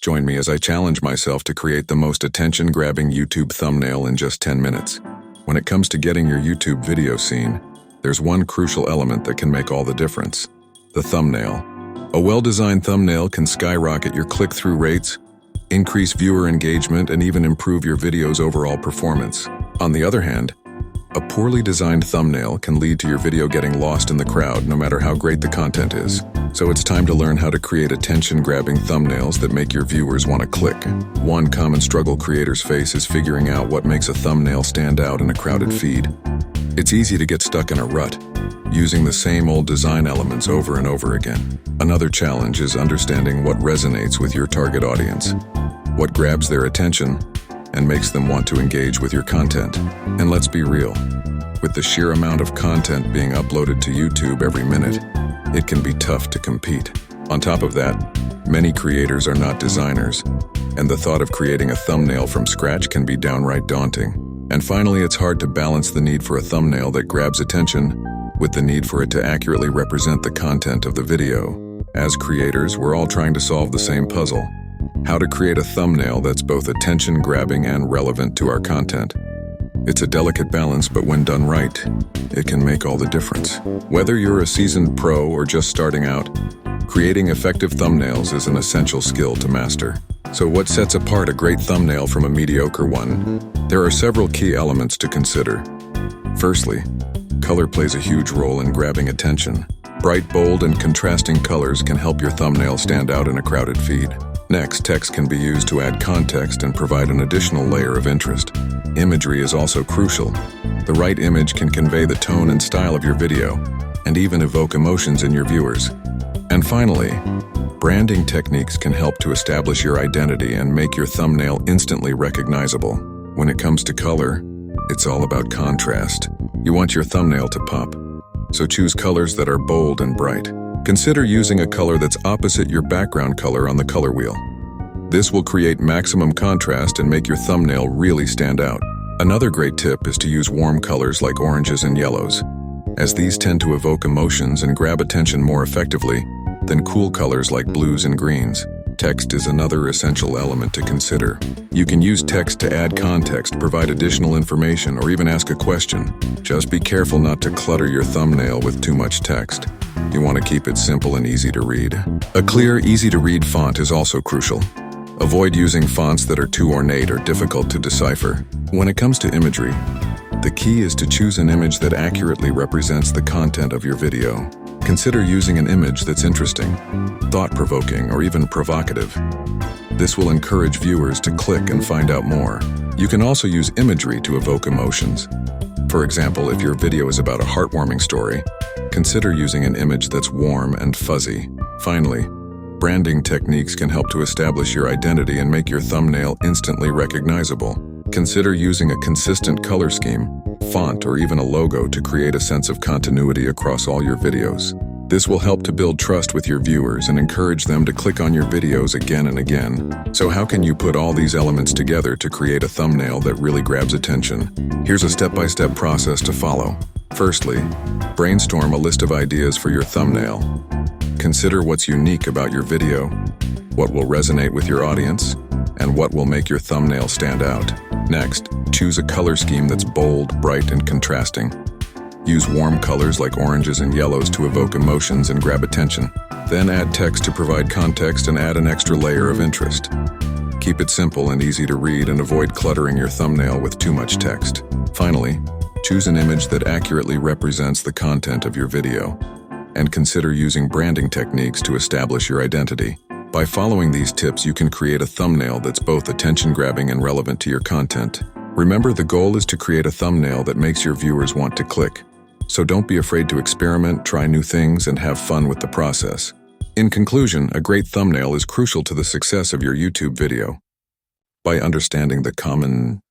Join me as I challenge myself to create the most attention-grabbing YouTube thumbnail in just 10 minutes. When it comes to getting your YouTube video seen, there's one crucial element that can make all the difference: the thumbnail. A well-designed thumbnail can skyrocket your click-through rates, increase viewer engagement, and even improve your video's overall performance. On the other hand, a poorly designed thumbnail can lead to your video getting lost in the crowd no matter how great the content is. So it's time to learn how to create attention-grabbing thumbnails that make your viewers want to click. One common struggle creators face is figuring out what makes a thumbnail stand out in a crowded feed. It's easy to get stuck in a rut, using the same old design elements over and over again. Another challenge is understanding what resonates with your target audience, what grabs their attention, and makes them want to engage with your content. And let's be real, with the sheer amount of content being uploaded to YouTube every minute, it can be tough to compete. On top of that, many creators are not designers, and the thought of creating a thumbnail from scratch can be downright daunting. And finally, it's hard to balance the need for a thumbnail that grabs attention with the need for it to accurately represent the content of the video. As creators, we're all trying to solve the same puzzle: how to create a thumbnail that's both attention-grabbing and relevant to our content. It's a delicate balance, but when done right, it can make all the difference. Whether you're a seasoned pro or just starting out, creating effective thumbnails is an essential skill to master. So what sets apart a great thumbnail from a mediocre one? There are several key elements to consider. Firstly, color plays a huge role in grabbing attention. Bright, bold, and contrasting colors can help your thumbnail stand out in a crowded feed. Next, text can be used to add context and provide an additional layer of interest. Imagery is also crucial. The right image can convey the tone and style of your video, and even evoke emotions in your viewers. And finally, branding techniques can help to establish your identity and make your thumbnail instantly recognizable. When it comes to color, it's all about contrast. You want your thumbnail to pop, so choose colors that are bold and bright. Consider using a color that's opposite your background color on the color wheel. This will create maximum contrast and make your thumbnail really stand out. Another great tip is to use warm colors like oranges and yellows, as these tend to evoke emotions and grab attention more effectively than cool colors like blues and greens. Text is another essential element to consider. You can use text to add context, provide additional information, or even ask a question. Just be careful not to clutter your thumbnail with too much text. You want to keep it simple and easy to read. A clear, easy-to-read font is also crucial. Avoid using fonts that are too ornate or difficult to decipher. When it comes to imagery, the key is to choose an image that accurately represents the content of your video. Consider using an image that's interesting, thought-provoking, or even provocative. This will encourage viewers to click and find out more. You can also use imagery to evoke emotions. For example, if your video is about a heartwarming story, consider using an image that's warm and fuzzy. Finally, branding techniques can help to establish your identity and make your thumbnail instantly recognizable. Consider using a consistent color scheme, font, or even a logo to create a sense of continuity across all your videos. This will help to build trust with your viewers and encourage them to click on your videos again and again. So how can you put all these elements together to create a thumbnail that really grabs attention? Here's a step-by-step process to follow. Firstly, brainstorm a list of ideas for your thumbnail. Consider what's unique about your video, what will resonate with your audience, and what will make your thumbnail stand out. Next, choose a color scheme that's bold, bright, and contrasting. Use warm colors like oranges and yellows to evoke emotions and grab attention. Then add text to provide context and add an extra layer of interest. Keep it simple and easy to read and avoid cluttering your thumbnail with too much text. Finally, choose an image that accurately represents the content of your video, and consider using branding techniques to establish your identity. By following these tips, you can create a thumbnail that's both attention-grabbing and relevant to your content. Remember, the goal is to create a thumbnail that makes your viewers want to click. So don't be afraid to experiment, try new things, and have fun with the process. In conclusion, a great thumbnail is crucial to the success of your YouTube video. By understanding the common